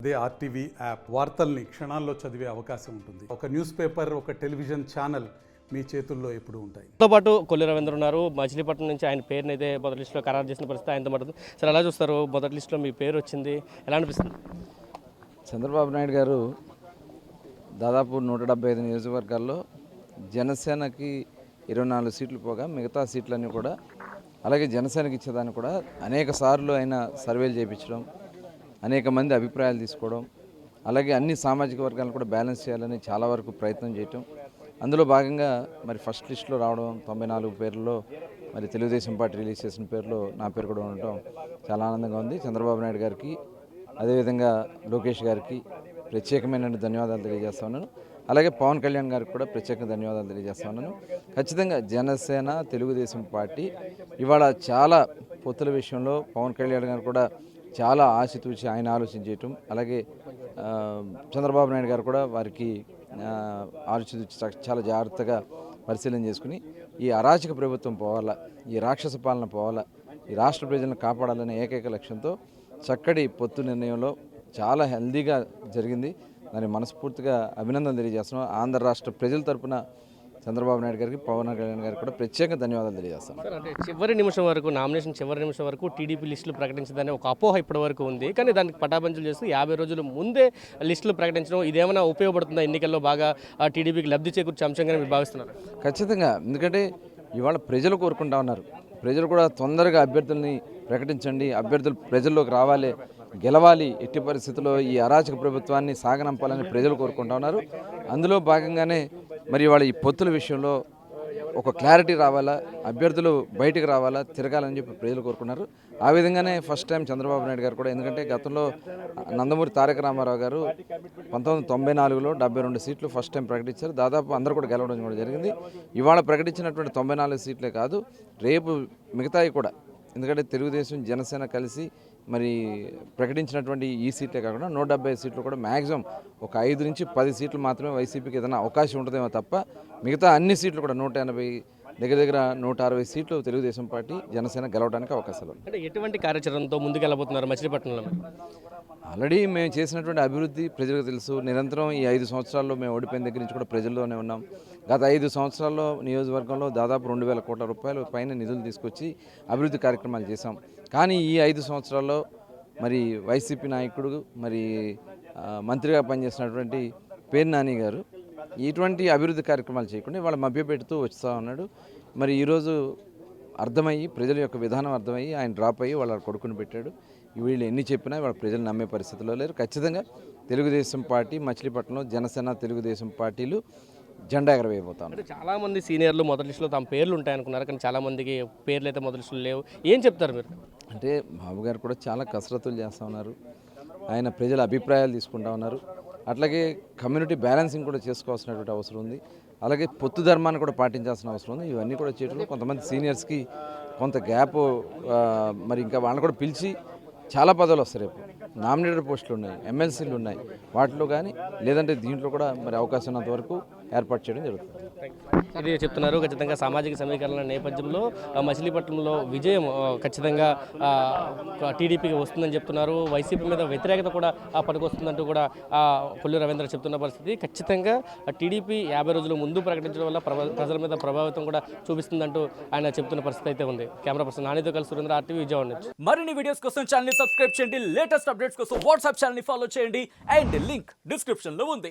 అదే RTV app వార్తల్ని క్షణాల్లో చదివే అవకాశం ఉంటుంది. ఒక న్యూస్ పేపర్, ఒక టెలివిజన్ ఛానల్ మీ చేతుల్లో ఎప్పుడు ఉంటాయి. తో పాటు కొల్లి రవీంద్ర ఉన్నారు. మచిలీపట్నం నుంచి ఆయన పేరుని అయితే మొదటి లిస్టులో ఖరారు చేసిన పరిస్థితి ఆయనతో మాట్లాడుతుంది. సార్ ఎలా చూస్తారు? మొదటి లిస్టులో మీ పేరు వచ్చింది, ఎలా అనిపిస్తుంది? చంద్రబాబు నాయుడు గారు దాదాపు 175 నియోజకవర్గాల్లో జనసేనకి 24 సీట్లు పోగా మిగతా సీట్లన్నీ కూడా అలాగే జనసేనకి ఇచ్చేదాన్ని కూడా అనేక సార్లు ఆయన సర్వేలు చేయించడం, అనేక మంది అభిప్రాయాలు తీసుకోవడం, అలాగే అన్ని సామాజిక వర్గాలను కూడా బ్యాలెన్స్ చేయాలని చాలా వరకు ప్రయత్నం చేయటం. అందులో భాగంగా మరి ఫస్ట్ లిస్టులో రావడం 94 పేర్లలో మరి తెలుగుదేశం పార్టీ రిలీజ్ చేసిన పేర్లో నా పేరు కూడా ఉండటం చాలా ఆనందంగా ఉంది. చంద్రబాబు నాయుడు గారికి అదేవిధంగా లోకేష్ గారికి ప్రత్యేకమైన ధన్యవాదాలు తెలియజేస్తా ఉన్నాను. అలాగే పవన్ కళ్యాణ్ గారికి కూడా ప్రత్యేక ధన్యవాదాలు తెలియజేస్తా ఉన్నాను. ఖచ్చితంగా జనసేన తెలుగుదేశం పార్టీ ఇవాళ చాలా పొత్తుల విషయంలో పవన్ కళ్యాణ్ గారు కూడా చాలా ఆశతూచి ఆయన ఆలోచన చేయటం, అలాగే చంద్రబాబు నాయుడు గారు కూడా వారికి ఆలోచించి చాలా జాగ్రత్తగా పరిశీలన చేసుకుని ఈ అరాచక ప్రభుత్వం పోవాలా, ఈ రాక్షస పాలన పోవాలా, ఈ రాష్ట్ర ప్రజలను కాపాడాలనే ఏకైక లక్ష్యంతో చక్కటి పొత్తు నిర్ణయంలో చాలా హెల్దీగా జరిగింది. దాన్ని మనస్ఫూర్తిగా అభినందన తెలియజేస్తున్నాం. ఆంధ్ర రాష్ట్ర ప్రజల తరపున చంద్రబాబు నాయుడు గారికి పవన్ కళ్యాణ్ గారికి కూడా ప్రత్యేక ధన్యవాదాలు తెలియజేస్తాం. అంటే చివరి నిమిషం వరకు నామినేషన్ చివరి నిమిషం వరకు టీడీపీ లిస్టులు ప్రకటించదని ఒక అపోహ ఇప్పటి వరకు ఉంది. కానీ దానికి పటాబంచులు చేస్తూ 50 రోజుల ముందే లిస్టులు ప్రకటించడం ఇదేమైనా ఉపయోగపడుతుందా? ఎన్నికల్లో బాగా టీడీపీకి లబ్ధి చేకూర్చే అంశంగానే మీరు భావిస్తున్నారు? ఖచ్చితంగా. ఎందుకంటే ఇవాళ ప్రజలు కోరుకుంటా ఉన్నారు. ప్రజలు కూడా తొందరగా అభ్యర్థుల్ని ప్రకటించండి, అభ్యర్థులు ప్రజల్లోకి రావాలి, గెలవాలి, ఎట్టి పరిస్థితుల్లో ఈ అరాచక ప్రభుత్వాన్ని సాగనంపాలని ప్రజలు కోరుకుంటా ఉన్నారు. అందులో భాగంగానే మరి వాళ్ళ ఈ పొత్తుల విషయంలో ఒక క్లారిటీ రావాలా, అభ్యర్థులు బయటకు రావాలా, తిరగాలని చెప్పి ప్రజలు కోరుకున్నారు. ఆ విధంగానే ఫస్ట్ టైం చంద్రబాబు నాయుడు గారు కూడా, ఎందుకంటే గతంలో నందమూరి తారక రామారావు గారు 1994లో 72 సీట్లు ఫస్ట్ టైం ప్రకటించారు. దాదాపు అందరూ కూడా గెలవడం కూడా జరిగింది. ఇవాళ ప్రకటించినటువంటి 94 సీట్లే కాదు, రేపు మిగతాయి కూడా, ఎందుకంటే తెలుగుదేశం జనసేన కలిసి మరి ప్రకటించినటువంటి ఈ సీట్లే కాకుండా 175 సీట్లు కూడా మ్యాక్సిమం ఒక 5 నుంచి 10 సీట్లు మాత్రమే వైసీపీకి ఏదైనా అవకాశం ఉంటుందేమో తప్ప మిగతా అన్ని సీట్లు కూడా 180 దగ్గర 160 సీట్లు తెలుగుదేశం పార్టీ జనసేన గెలవడానికి అవకాశాలు ఉన్నాయి. అంటే ఎటువంటి కార్యాచరణతో ముందుకెళ్ళబోతున్నారు మచిలీపట్నంలో? ఆల్రెడీ మేము చేసినటువంటి అభివృద్ధి ప్రజలకు తెలుసు. నిరంతరం ఈ 5 సంవత్సరాల్లో మేము ఓడిపోయిన దగ్గర నుంచి కూడా ప్రజల్లోనే ఉన్నాం. గత 5 సంవత్సరాల్లో నియోజకవర్గంలో దాదాపు 2,000 కోట్ల రూపాయలు పైన నిధులు తీసుకొచ్చి అభివృద్ధి కార్యక్రమాలు చేశాం. కానీ ఈ 5 సంవత్సరాల్లో మరి వైసీపీ నాయకుడు మరి మంత్రిగా పనిచేసినటువంటి పేర్ని నాని గారు ఇటువంటి అభివృద్ధి కార్యక్రమాలు చేయకుండా వాళ్ళ మభ్యపెడుతూ వస్తూ ఉన్నాడు. మరి ఈరోజు అర్థమయ్యి, ప్రజల యొక్క విధానం అర్థమయ్యి ఆయన డ్రాప్ అయ్యి వాళ్ళ కొడుకుని పెట్టాడు. వీళ్ళు ఎన్ని చెప్పినా వాళ్ళ ప్రజలు నమ్మే పరిస్థితిలో లేరు. ఖచ్చితంగా తెలుగుదేశం పార్టీ మచిలీపట్నంలో జనసేన తెలుగుదేశం పార్టీలు జెండా ఎగరవేయబోతాం. అంటే చాలామంది సీనియర్లు మొదటి లిస్టులో తమ పేర్లు ఉంటాయనుకున్నారు, కానీ చాలామందికి పేర్లు అయితే మొదటి లిస్టులు లేవు. ఏం చెప్తారు మీరు? అంటే బాబు గారు కూడా చాలా కసరత్తులు చేస్తూ ఉన్నారు. ఆయన ప్రజల అభిప్రాయాలు తీసుకుంటా ఉన్నారు. అట్లాగే కమ్యూనిటీ బ్యాలెన్సింగ్ కూడా చేసుకోవాల్సినటువంటి అవసరం ఉంది. అలాగే పొత్తు ధర్మాన్ని కూడా పాటించాల్సిన అవసరం ఉంది. ఇవన్నీ కూడా చేయడంలో కొంతమంది సీనియర్స్కి కొంత గ్యాప్, మరి ఇంకా వాళ్ళని కూడా పిలిచి చాలా పదవులు వస్తాయి. రేపు నామినేటెడ్ పోస్టులు ఉన్నాయి, ఎమ్మెల్సీలు ఉన్నాయి, వాటిలో కానీ లేదంటే దీంట్లో కూడా మరి అవకాశం ఉన్నంత వరకు ఏర్పాటు చేయడం జరుగుతుంది. ఇది చెప్తున్నారు. ఖచ్చితంగా సామాజిక సమీకరణ నేపథ్యంలో మచిలీపట్నంలో విజయం ఖచ్చితంగా టీడీపీకి వస్తుందని చెప్తున్నారు. వైసీపీ మీద వ్యతిరేకత కూడా పనికొస్తుందంటూ కూడా కొల్లి రవీంద్ర చెప్తున్న పరిస్థితి. ఖచ్చితంగా టీడీపీ 50 రోజుల ముందు ప్రకటించడం వల్ల ప్రజల మీద ప్రభావితం కూడా చూపిస్తుందంటూ ఆయన చెప్తున్న పరిస్థితి అయితే ఉంది. కెమెరా పర్సన్ నానితో కలిసి సురేంద్ర, ఆర్టీవీ విజయవాడ నుంచి. మరిన్ని వీడియోస్ కోసం ఛానల్ ని సబ్స్క్రైబ్ చేయండి, లేటెస్ట్ అప్డేట్స్ కోసం వాట్సాప్ ఛానల్ ని ఫాలో చేయండి అండ్ లింక్ డిస్క్రిప్షన్ లో ఉంది.